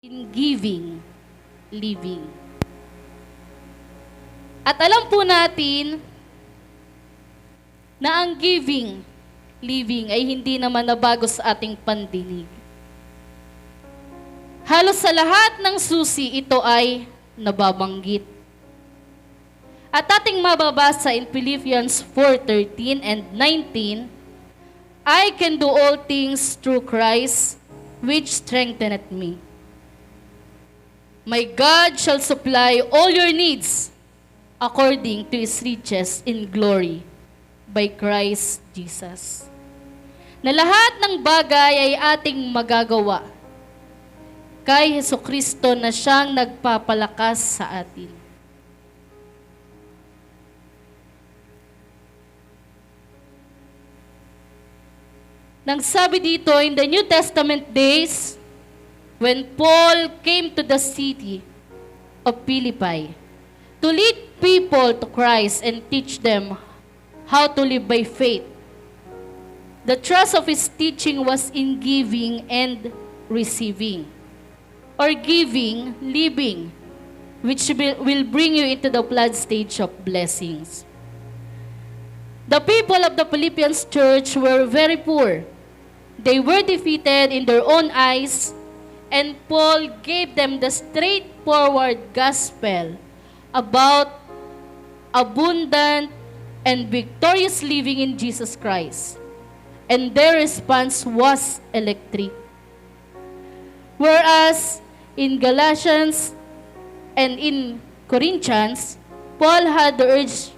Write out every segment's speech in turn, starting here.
in giving, living. At alam po natin na ang giving, living ay hindi naman nabago sa ating pandinig. Halos sa lahat ng susi, ito ay nababanggit. At ating mababasa in Philippians 4:13 and 19, I can do all things through Christ, which strengtheneth me. My God shall supply all your needs according to His riches in glory by Christ Jesus. Na lahat ng bagay ay ating magagawa kay Hesukristo na siyang nagpapalakas sa atin. Nang sabi dito, in the New Testament days, when Paul came to the city of Philippi to lead people to Christ and teach them how to live by faith, the thrust of his teaching was in giving and receiving, or giving, living, which will bring you into the flood stage of blessings. The people of the Philippians church were very poor. They were defeated in their own eyes, and Paul gave them the straightforward gospel about abundant and victorious living in Jesus Christ. And their response was electric. Whereas in Galatians and in Corinthians, Paul had urged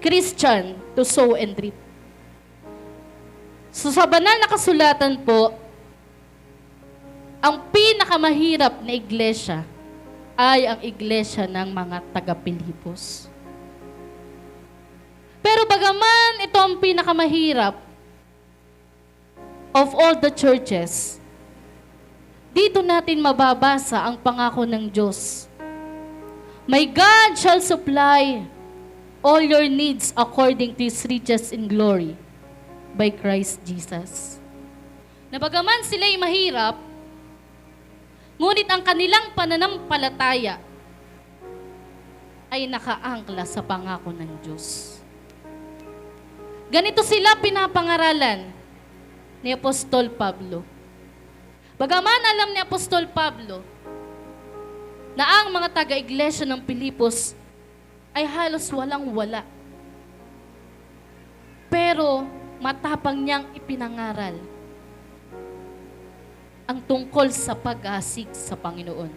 Christian to sow and reap. So sa banal na kasulatan po, ang pinakamahirap na iglesia ay ang iglesia ng mga taga-Pilipos. Pero bagaman ito ang pinakamahirap of all the churches, dito natin mababasa ang pangako ng Diyos. My God shall supply all your needs according to His riches in glory by Christ Jesus. Na bagaman sila'y mahirap, ngunit ang kanilang pananampalataya ay nakaangkla sa pangako ng Diyos. Ganito sila pinapangaralan ni Apostol Pablo. Bagaman alam ni Apostol Pablo na ang mga taga-iglesia ng Pilipos ay halos walang-wala. Pero matapang niyang ipinangaral ang tungkol sa pag-asik sa Panginoon.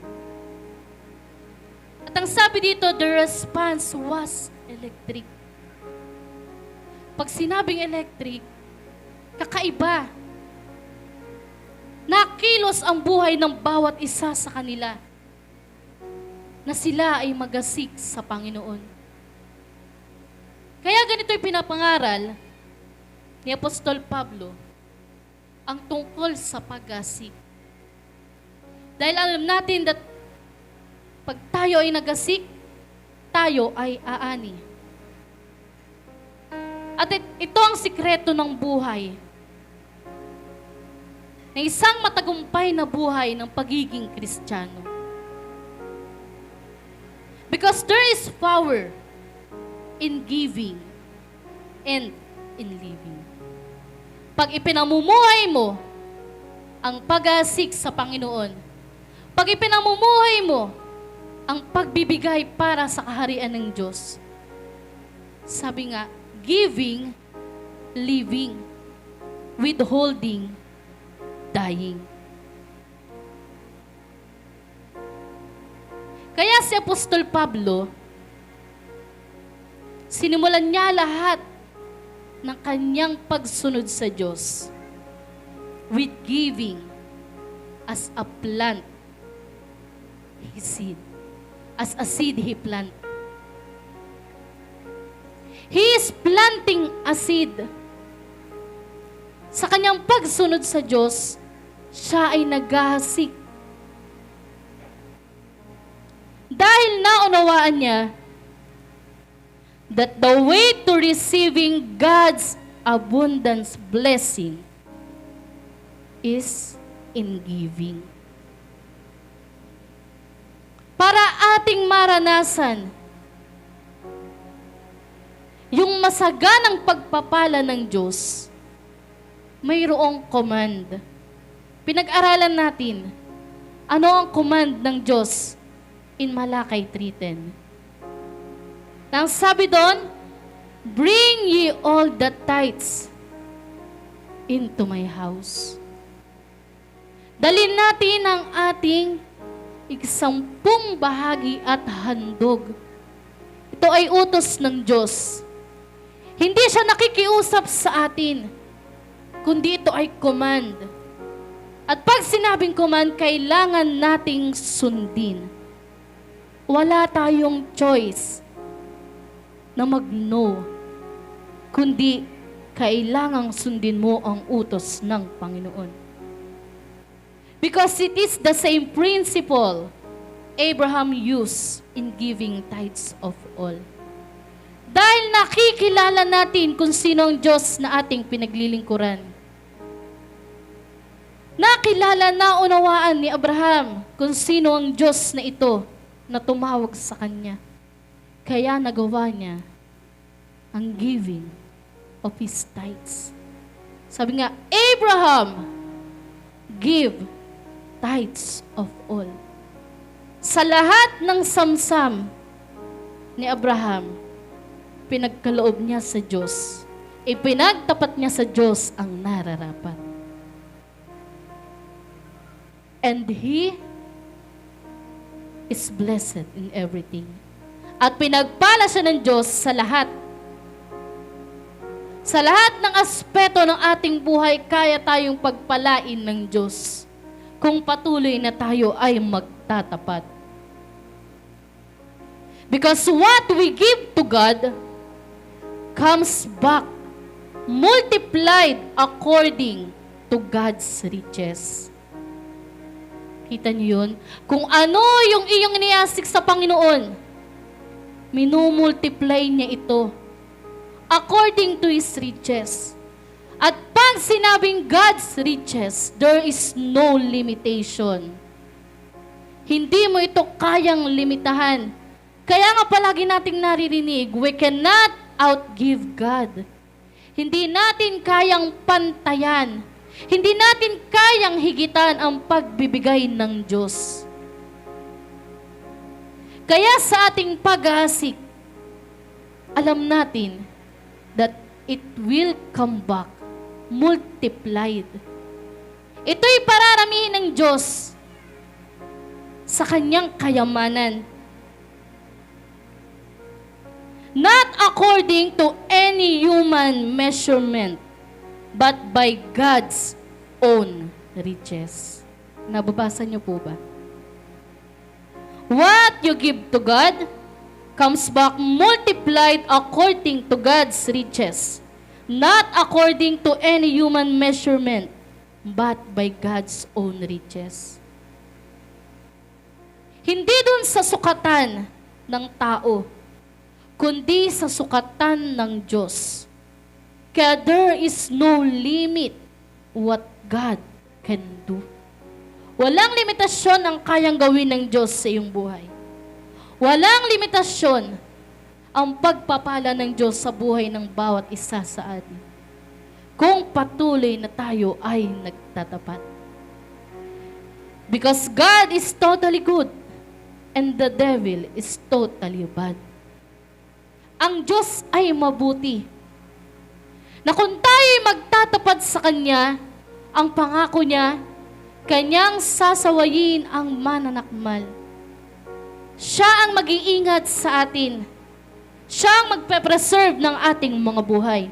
At ang sabi dito, the response was electric. Pag sinabing electric, kakaiba. Nakilos ang buhay ng bawat isa sa kanila na sila ay magasik sa Panginoon. Kaya ganito'y pinapangaral ni Apostol Pablo ang tungkol sa pag-asik. Dahil alam natin that pag tayo ay nagasik, tayo ay aani. At ito ang sikreto ng buhay. Na isang matagumpay na buhay ng pagiging Kristiyano. Because there is power in giving and in living. Pag ipinamumuhay mo ang pag-asik sa Panginoon, pag ipinamumuhay mo ang pagbibigay para sa kaharian ng Diyos, sabi nga, giving, living, withholding, dying. Kaya si Apostol Pablo, sinimulan niya lahat ng kanyang pagsunod sa Diyos with giving as a plant, his seed. As a seed he plant. He is planting a seed. Sa kanyang pagsunod sa Diyos, siya ay naghahasik. Dahil naunawaan niya that the way to receiving God's abundance blessing is in giving. ating maranasan yung masaganang pagpapala ng Diyos, mayroong command. Pinag-aralan natin, ano ang command ng Diyos in Malakay 3:10. Nang sabi doon, bring ye all the tithes into my house. Dalhin natin ang ating 10 bahagi at handog. Ito ay utos ng Diyos. Hindi siya nakikiusap sa atin, kundi ito ay command. At pag sinabing command, kailangan nating sundin. Wala tayong choice na mag-no, kundi kailangang sundin mo ang utos ng Panginoon. Because it is the same principle Abraham used in giving tithes of all. Dahil nakikilala natin kung sino ang Diyos na ating pinaglilingkuran. Nakilala na unawaan ni Abraham kung sino ang Diyos na ito na tumawag sa kanya. Kaya nagawa niya ang giving of his tithes. Sabi nga, Abraham, give tithes of all. Sa lahat ng samsam ni Abraham, pinagkaloob niya sa Diyos. Ipinagtapat niya sa Diyos ang nararapat. And he is blessed in everything. At pinagpala siya ng Diyos sa lahat. Sa lahat ng aspeto ng ating buhay, kaya tayong pagpalain ng Diyos kung patuloy na tayo ay magtatapat. Because what we give to God comes back multiplied according to God's riches. Kita niyo yun? Kung ano yung iyong iniasik sa Panginoon, minumultiply niya ito according to His riches. At pag sinabing God's riches, there is no limitation. Hindi mo ito kayang limitahan. Kaya nga palagi nating naririnig, we cannot outgive God. Hindi natin kayang pantayan. Hindi natin kayang higitan ang pagbibigay ng Diyos. Kaya sa ating pag-aasik, alam natin that it will come back multiplied. Ito'y pararamihin ng Diyos sa kanyang kayamanan. Not according to any human measurement, but by God's own riches. Nababasa niyo po ba? What you give to God comes back multiplied according to God's riches, not according to any human measurement, but by God's own riches. Hindi dun sa sukatan ng tao, kundi sa sukatan ng Diyos. Kaya there is no limit what God can do. Walang limitasyon ang kayang gawin ng Diyos sa iyong buhay. Walang limitasyon ang pagpapala ng Diyos sa buhay ng bawat isa sa atin. Kung patuloy na tayo ay nagtatapat. Because God is totally good and the devil is totally bad. Ang Diyos ay mabuti. Na kung tayo'y magtatapat sa Kanya, ang pangako niya, Kanyang sasawayin ang mananakmal. Siya ang mag-iingat sa atin. Siya ang magpe-preserve ng ating mga buhay.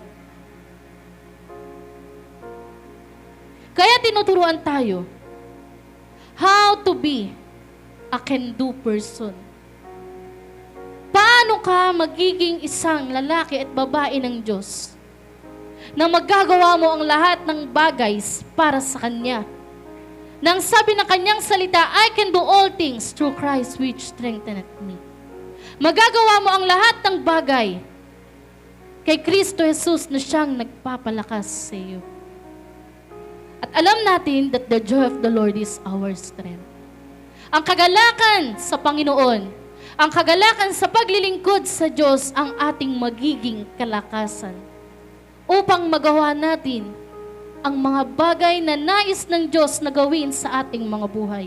Kaya tinuturuan tayo how to be a can-do person. Paano ka magiging isang lalaki at babae ng Diyos na magagawa mo ang lahat ng bagay para sa Kanya? Nang sabi ng Kanyang salita, I can do all things through Christ which strengtheneth me. Magagawa mo ang lahat ng bagay kay Kristo Jesus na siyang nagpapalakas sa iyo. At alam natin that the joy of the Lord is our strength. Ang kagalakan sa Panginoon Ang kagalakan sa paglilingkod sa Diyos ang ating magiging kalakasan upang magawa natin ang mga bagay na nais ng Diyos na gawin sa ating mga buhay.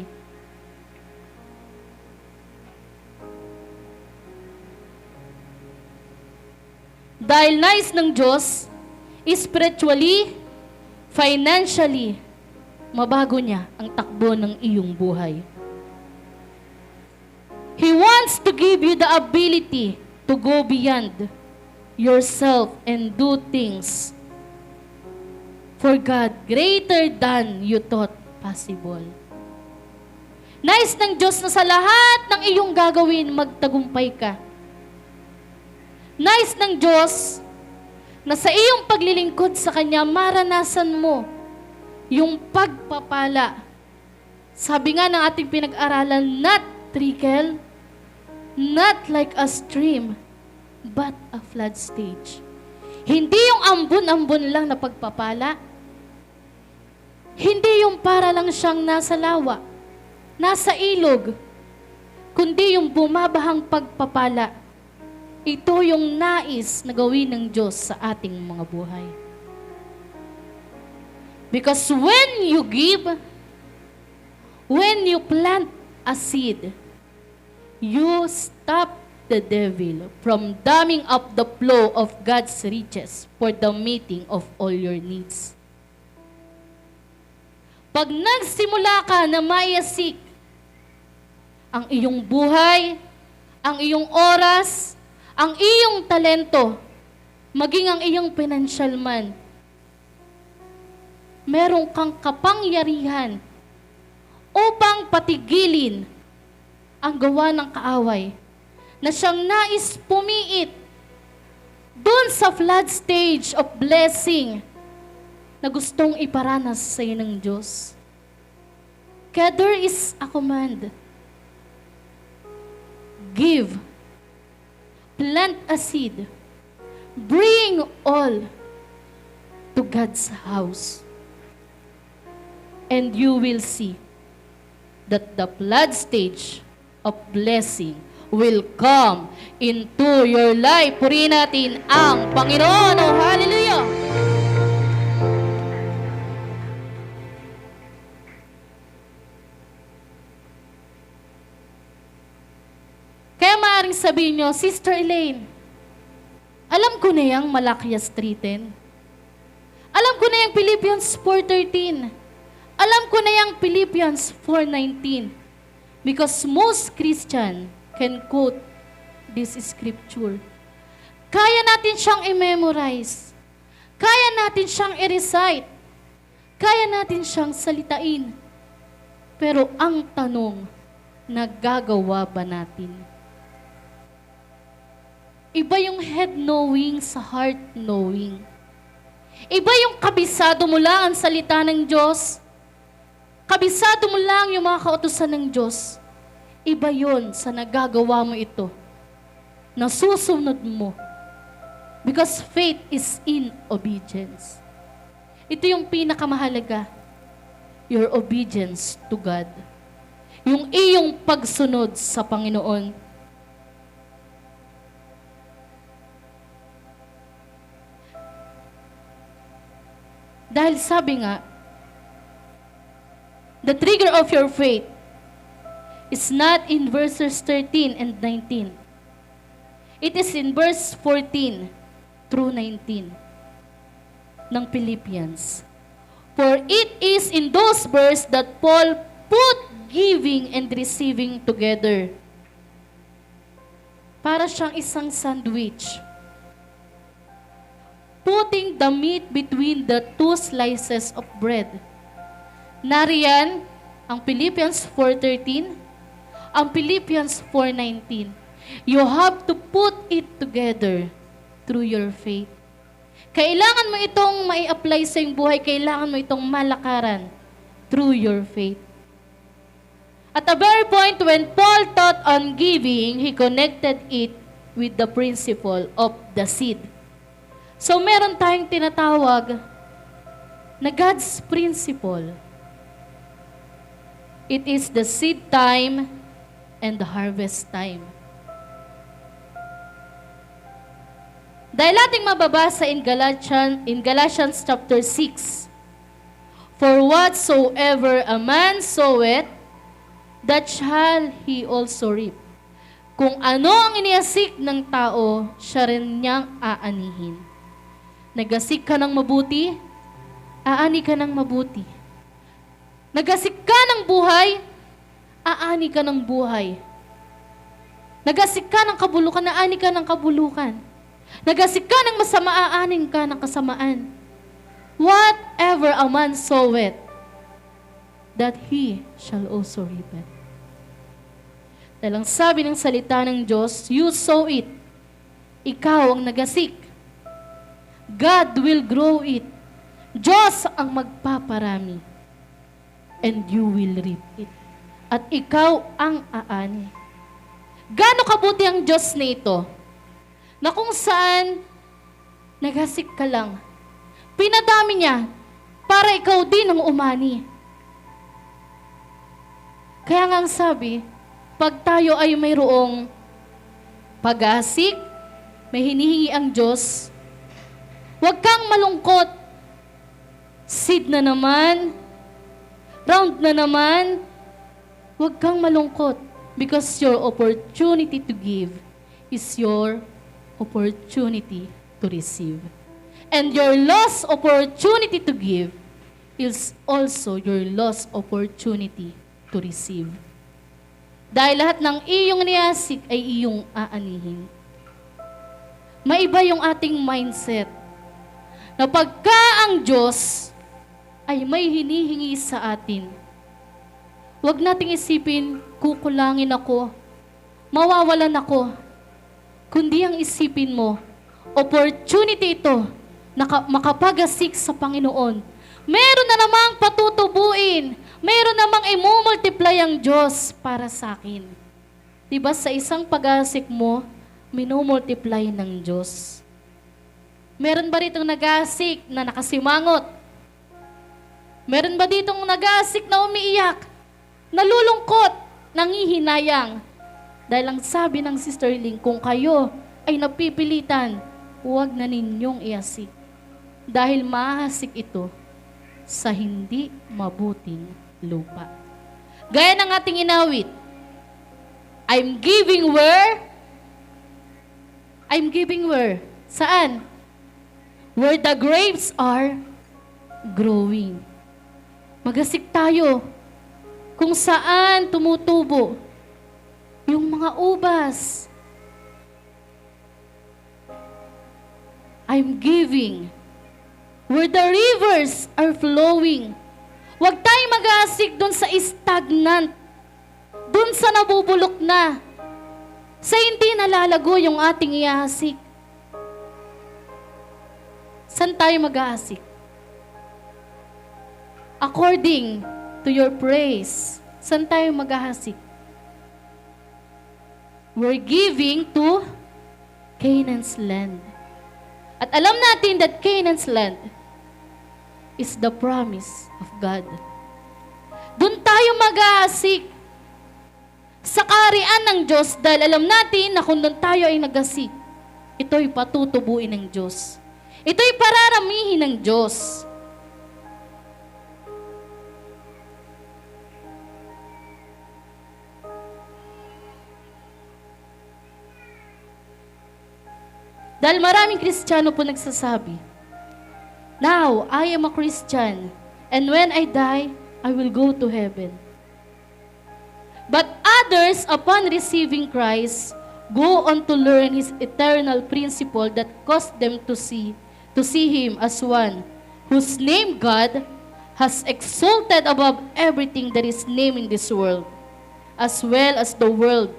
Dahil nais ng Diyos, spiritually, financially, mabago niya ang takbo ng iyong buhay. He wants to give you the ability to go beyond yourself and do things for God greater than you thought possible. Nais ng Diyos na sa lahat ng iyong gagawin, magtagumpay ka. Nais ng Diyos na sa iyong paglilingkod sa Kanya, maranasan mo yung pagpapala. Sabi nga ng ating pinag-aralan, not trickle, not like a stream, but a flood stage. Hindi yung ambon-ambon lang na pagpapala. Hindi yung para lang siyang nasa lawa, nasa ilog, kundi yung bumabahang pagpapala. Ito yung nais na gawin ng Diyos sa ating mga buhay. Because when you give, when you plant a seed, you stop the devil from damming up the flow of God's riches for the meeting of all your needs. Pag nagsimula ka na maiasik ang iyong buhay, ang iyong oras, ang iyong talento, maging ang iyong financial man, meron kang kapangyarihan upang patigilin ang gawa ng kaaway na siyang nais pumiit doon sa flood stage of blessing na gustong iparanas sa iyo ng Diyos. Kaya there is a command. Give. Plant a seed. Bring all to God's house. And you will see that the flood stage of blessing will come into your life. Purihin natin ang Panginoon. Oh, hallelujah! Kaya maaaring sabihin nyo, Sister Elaine, alam ko na yung Malakias 3:10. Alam ko na yung Philippians 4:13. Alam ko na yung Philippians 4:19. Because most Christian can quote this scripture. Kaya natin siyang i-memorize. Kaya natin siyang i-recite. Kaya natin siyang salitain. Pero ang tanong, nagagawa ba natin? Iba yung head knowing sa heart knowing. Iba yung kabisado mo lang ang salita ng Diyos. Kabisado mo lang yung mga kautusan ng Diyos. Iba yon sa nagagawa mo ito. Nasusunod mo. Because faith is in obedience. Ito yung pinakamahalaga. Your obedience to God. Yung iyong pagsunod sa Panginoon. Dahil sabi nga, the trigger of your faith is not in verses 13 and 19. It is in verse 14 through 19 ng Philippians. For it is in those verses that Paul put giving and receiving together. Para siyang isang sandwich. Putting the meat between the two slices of bread. Nariyan ang Philippians 4:13, ang Philippians 4:19. You have to put it together through your faith. Kailangan mo itong mai-apply sa iyong buhay, kailangan mo itong malakaran through your faith. At the very point when Paul taught on giving, he connected it with the principle of the seed. So meron tayong tinatawag na God's principle. It is the seed time and the harvest time. Dahil ating mababasa in Galatians chapter 6, for whatsoever a man soweth, that shall he also reap. Kung ano ang iniasik ng tao, siya rin niyang aanihin. Nagasik ka ng mabuti, aani ka ng mabuti. Nagasik ka ng buhay, aani ka ng buhay. Nagasik ka ng kabulukan, aani ka ng kabulukan. Nagasik ka ng masama, aanin ka ng kasamaan. Whatever a man soweth, that he shall also reap it. Dahil ang sabi ng salita ng Diyos, you sow it. Ikaw ang nagasik. God will grow it. Diyos ang magpaparami. And you will reap it. At ikaw ang aani. Gaano kabuti ang Diyos na ito? Na kung saan, nagasik ka lang. Pinadami niya para ikaw din ang umani. Kaya nga ang sabi, pag tayo ay mayroong pag-asik, may hinihingi ang Diyos, huwag kang malungkot. Seed na naman, round na naman, huwag kang malungkot because your opportunity to give is your opportunity to receive. And your lost opportunity to give is also your lost opportunity to receive. Dahil lahat ng iyong niyasik ay iyong aanihin. Maiba yung ating mindset na pagka ang Diyos ay may hinihingi sa atin, huwag nating isipin, kukulangin ako, mawawalan ako. Kundi ang isipin mo, opportunity ito na makapagasik sa Panginoon. Meron na namang patutubuin. Meron namang i-multiply ang Diyos para sa akin. Diba sa isang pag-asik mo, minumultiply ng Diyos. Meron ba ditong nag-asik na nakasimangot? Meron ba ditong nag-asik na umiiyak? Nalulungkot, nangihinayang? Dahil ang sabi ng Sister Ling, kung kayo ay napipilitan, huwag na ninyong iasik. Dahil mahasik ito sa hindi mabuting lupa. Gaya ng ating inawit, I'm giving where? I'm giving where? Saan? Where the grapes are growing. Magasik tayo kung saan tumutubo yung mga ubas. I'm giving where the rivers are flowing. Huwag tayong mag-aasik dun sa stagnant, dun sa nabubulok na, sa hindi nalalago yung ating iahasik. Saan tayo mag-aasik? According to your praise, saan tayo mag-aasik? We're giving to Canaan's land. At alam natin that Canaan's land is the promise of God. Doon tayo mag-aasik sa kaharian ng Diyos dahil alam natin na kung doon tayo ay nag-asik, ito'y patutubuin ng Diyos. Ito'y pararamihin ng Diyos. Dahil maraming Kristiyano po nagsasabi, now, I am a Christian, and when I die, I will go to heaven. But others, upon receiving Christ, go on to learn His eternal principle that caused them to see Him as one, whose name God has exalted above everything that is named in this world, as well as the world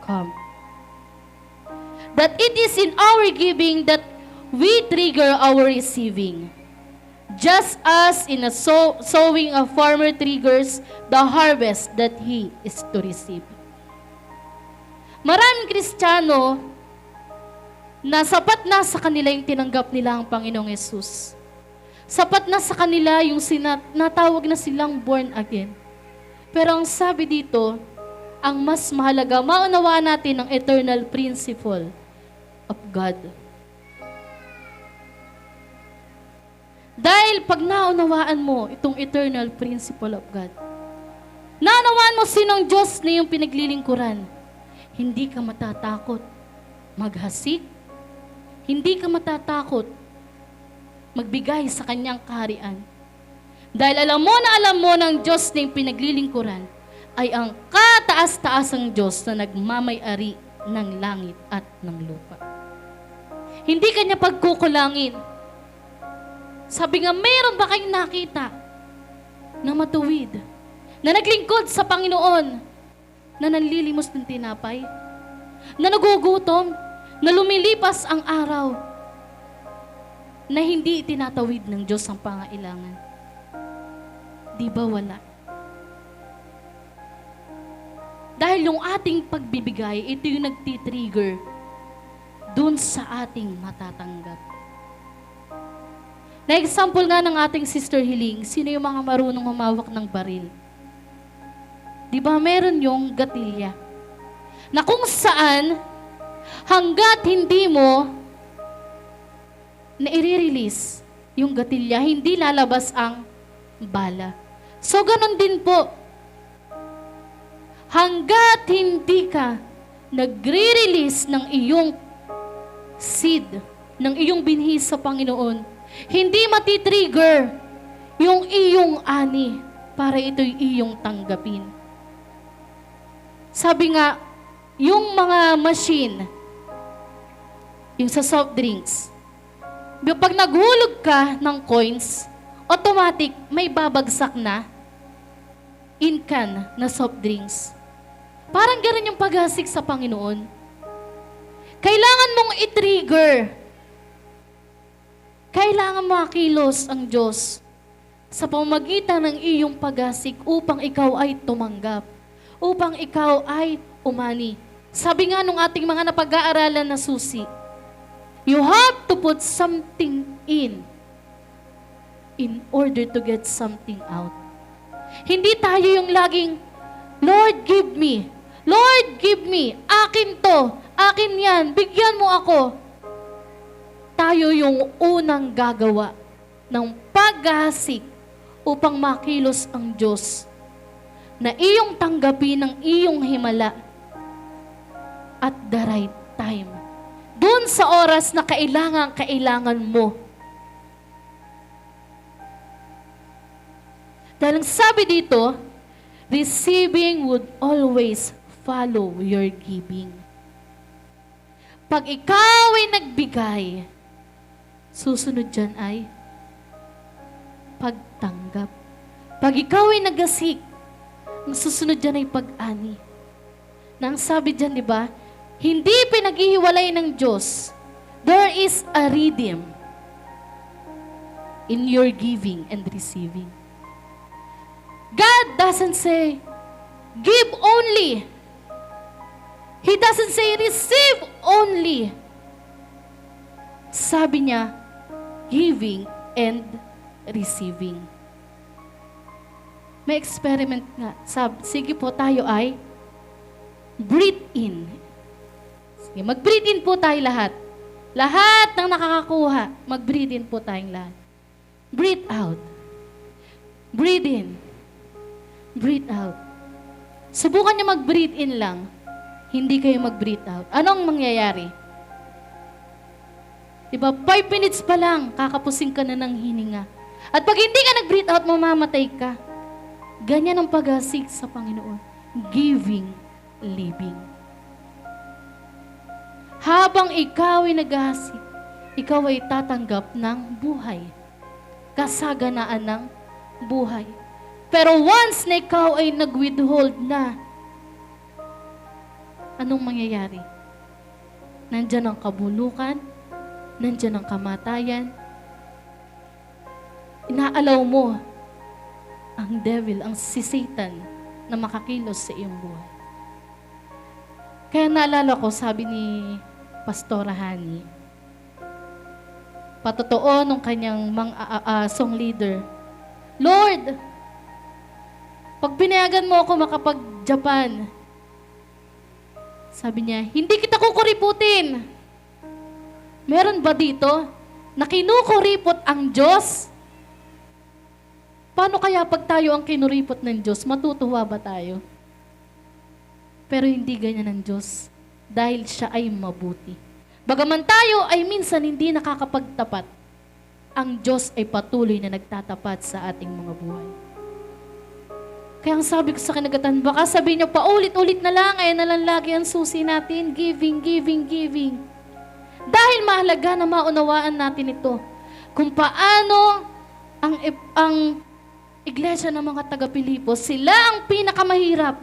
come. That it is in our giving that we trigger our receiving. Just as in a sowing a farmer triggers the harvest that he is to receive. Maraming Kristiyano na sapat na sa kanila yung tinanggap nila ang Panginoong Yesus. Sapat na sa kanila yung natawag na silang born again. Pero ang sabi dito, ang mas mahalaga, maunawaan natin ang eternal principle of God. Dahil pag naunawaan mo itong eternal principle of God, naunawaan mo sinong Diyos na iyong pinaglilingkuran, hindi ka matatakot maghasik, hindi ka matatakot magbigay sa kanyang kaharian. Dahil alam mo ng Diyos na iyong pinaglilingkuran ay ang kataas-taasang Diyos na nagmamay-ari ng langit at ng lupa. Hindi kanya pagkukulangin. Sabi nga, mayroon ba kayong nakita na matuwid, na naglingkod sa Panginoon, na nanlilimos ng tinapay, na nagugutom, na lumilipas ang araw, na hindi itinatawid ng Diyos ang pangailangan? Di ba wala? Dahil yung ating pagbibigay, ito yung nagtitrigger dun sa ating matatanggap. Na example nga ng ating Sister Hiling, sino yung mga marunong humawak ng baril? Di ba meron yung gatilya? Na kung saan, hanggat hindi mo na i-release yung gatilya, hindi lalabas ang bala. So, ganun din po. Hanggat hindi ka nagre-release ng iyong seed, ng iyong binhi sa Panginoon, hindi matitrigger yung iyong ani para ito'y iyong tanggapin. Sabi nga, yung mga machine, yung sa soft drinks, pag naghulog ka ng coins, automatic may babagsak na in can na soft drinks. Parang ganun yung paghasik sa Panginoon. Kailangan mong i-trigger. Kailangan makilos ang Diyos sa pamamagitan ng iyong paghasik upang ikaw ay tumanggap, upang ikaw ay umani. Sabi nga nung ating mga napag-aaralan na susi, you have to put something in order to get something out. Hindi tayo yung laging, Lord, give me. Lord, give me. Akin to. Akin yan. Bigyan mo ako. Tayo yung unang gagawa ng paghasik upang makilos ang Diyos na iyong tanggapin ng iyong himala at the right time. Doon sa oras na kailangan mo. Dahil ang sabi dito, receiving would always follow your giving. Pag ikaw ay nagbigay, susunod dyan ay pagtanggap. Pag ikaw ay nagasik, ang susunod dyan ay pag-ani. Nang sabi dyan, di ba, hindi pinaghihiwalay ng Diyos. There is a rhythm in your giving and receiving. God doesn't say, give only. He doesn't say, receive only. Sabi niya, giving and receiving. May experiment nga. Sige po, tayo ay breathe in. Sige, mag-breathe in po tayo lahat. Lahat ng nakakakuha, mag-breathe in po tayong lahat. Breathe out. Breathe in. Breathe out. Subukan niyo mag-breathe in lang. Hindi kayo mag-breathe out. Anong mangyayari? Diba, 5 minutes pa lang, kakapusing ka na ng hininga. At pag hindi ka nag-breathe out, mamamatay ka. Ganyan ang paghasik sa Panginoon. Giving, living. Habang ikaw ay naghahasik, ikaw ay tatanggap ng buhay. Kasaganaan ng buhay. Pero once na ikaw ay nag-withhold na, anong mangyayari? Nandyan ang kabulukan, nandyan ang kamatayan. Inaalaw mo ang devil, ang si Satan na makakilos sa iyong buhay. Kaya naalala ko, sabi ni Pastora Hani, patotoo nung kanyang song leader, Lord, pag pinayagan mo ako makapag-Japan, sabi niya, hindi kita kukuriputin. Meron ba dito na kinukuripot ang Diyos Paano kaya pag tayo ang kinuripot ng Diyos, matutuwa ba tayo? Pero hindi ganyan ang Diyos, dahil siya ay mabuti. Bagaman tayo ay minsan hindi nakakapagtapat, ang Diyos ay patuloy na nagtatapat sa ating mga buhay. Kaya ang sabi ko sa kinagatan, baka sabihin niyo, paulit-ulit na lang, ay na lang lagi ang susi natin, giving, giving, giving. Dahil mahalaga na maunawaan natin ito, kung paano ang iglesia ng mga taga-Pilipos, sila ang pinakamahirap.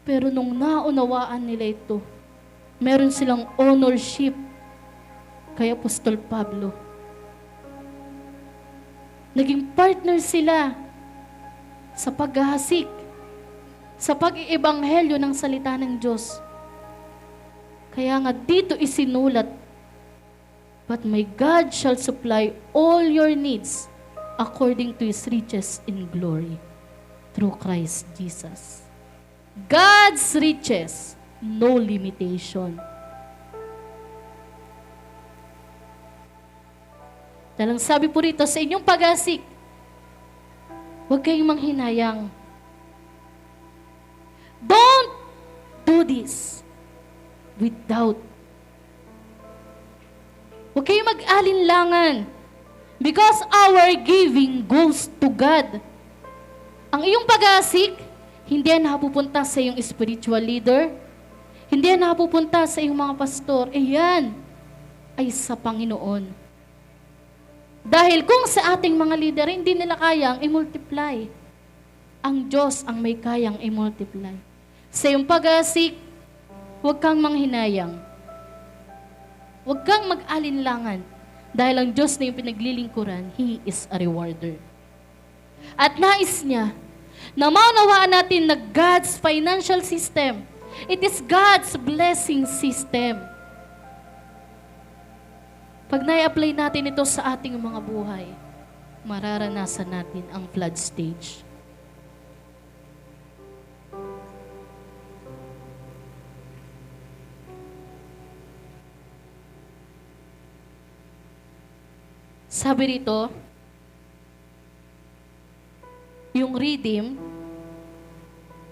Pero nung naunawaan nila ito, meron silang ownership kay Apostol Pablo. Naging partner sila sa paghahasik, sa pag-iebanghelyo ng salita ng Diyos. Kaya nga dito isinulat, but my God shall supply all your needs according to His riches in glory through Christ Jesus. God's riches, no limitation. Dahil sabi po rito, sa inyong pag-asik, huwag kayong manghinayang. Don't do this with doubt. Huwag kayong mag-alinlangan. Because our giving goes to God. Ang iyong pag-aasik, hindi yan napupunta sa iyong spiritual leader, hindi yan napupunta sa iyong mga pastor, yan ay sa Panginoon. Dahil kung sa ating mga leader, hindi nila kayang i-multiply, ang Diyos ang may kayang i-multiply. Sa iyong pag-aasik, huwag kang manghinayang. Huwag kang mag-alinlangan. Dahil ang Diyos na yung pinaglilingkuran, He is a rewarder. At nais niya na maunawaan natin na God's financial system, it is God's blessing system. Pag na-apply natin ito sa ating mga buhay, mararanasan natin ang flood stage. Sabi rito, yung redeem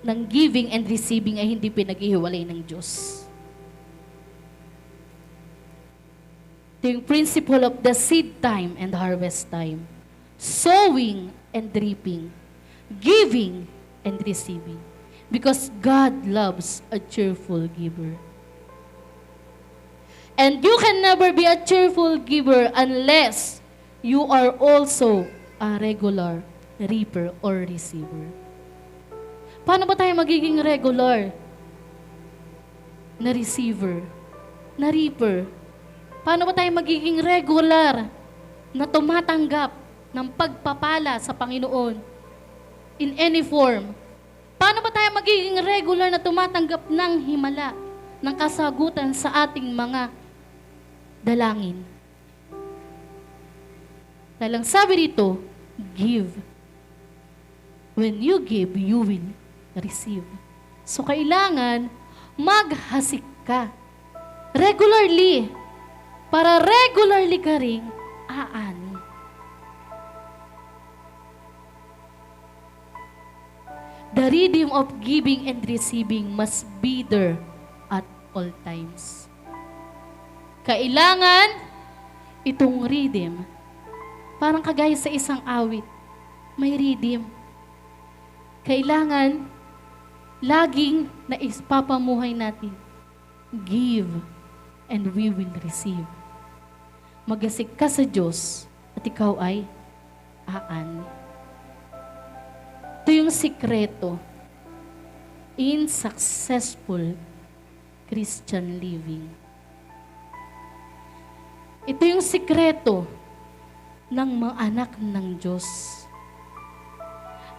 ng giving and receiving ay hindi pinaghihiwalay ng Diyos. Ito yung principle of the seed time and harvest time. Sowing and reaping. Giving and receiving. Because God loves a cheerful giver. And you can never be a cheerful giver unless you are also a regular reaper or receiver. Paano ba tayo magiging regular na receiver, na reaper? Paano ba tayo magiging regular na tumatanggap ng pagpapala sa Panginoon in any form? Paano ba tayo magiging regular na tumatanggap ng himala, ng kasagutan sa ating mga dalangin? Dahil ang sabi dito, give. When you give, you will receive. So kailangan maghasik ka regularly para regularly ka ring aani. The rhythm of giving and receiving must be there at all times. Kailangan itong rhythm, parang kagaya sa isang awit, may rhythm. Kailangan laging naipapamuhay natin, give and we will receive. Magasik ka sa Diyos at ikaw ay aani. Ito yung sikreto in successful Christian living. Ito yung sikreto ng mga anak ng Diyos.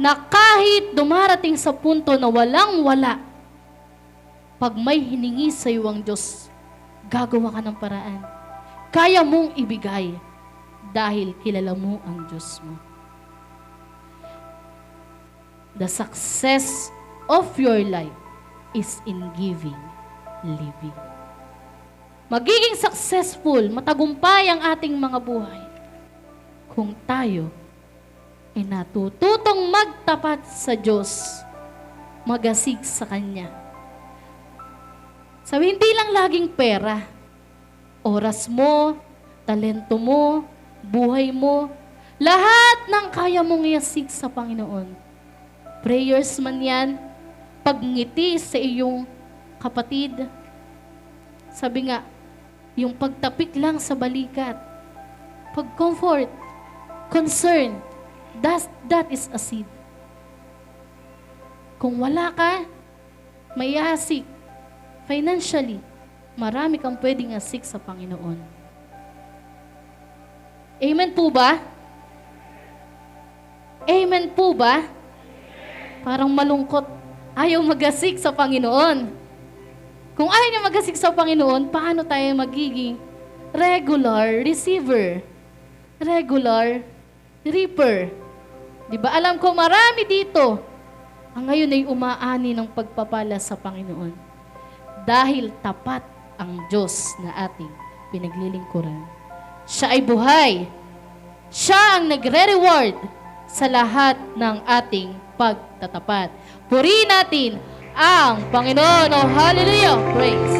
Na kahit dumarating sa punto na walang-wala, pag may hiningi sa iyo ang Diyos, gagawa ka ng paraan. Kaya mong ibigay dahil kilala mo ang Diyos mo. The success of your life is in giving, living. Magiging successful, matagumpay ang ating mga buhay kung tayo ay natututong magtapat sa Diyos, magasig sa Kanya. Sabi, hindi lang laging pera. Oras mo, talento mo, buhay mo, lahat ng kaya mong iasig sa Panginoon. Prayers man yan, pagngiti sa iyong kapatid. Sabi nga, yung pagtapik lang sa balikat, pag-comfort, concern, that is a seed. Kung wala ka, may asik, financially, marami kang pwedeng asik sa Panginoon. Amen po ba? Amen po ba? Parang malungkot. Ayaw mag-asik sa Panginoon. Kung ayaw niya mag-asik sa Panginoon, paano tayo magiging regular receiver? Regular reaper. Di ba? Alam ko marami dito ang ngayon ay umaani ng pagpapala sa Panginoon. Dahil tapat ang Diyos na ating pinaglilingkuran. Siya ay buhay. Siya ang nagre-reward sa lahat ng ating pagtatapat. Purihin natin ang Panginoon. Oh, hallelujah! Praise!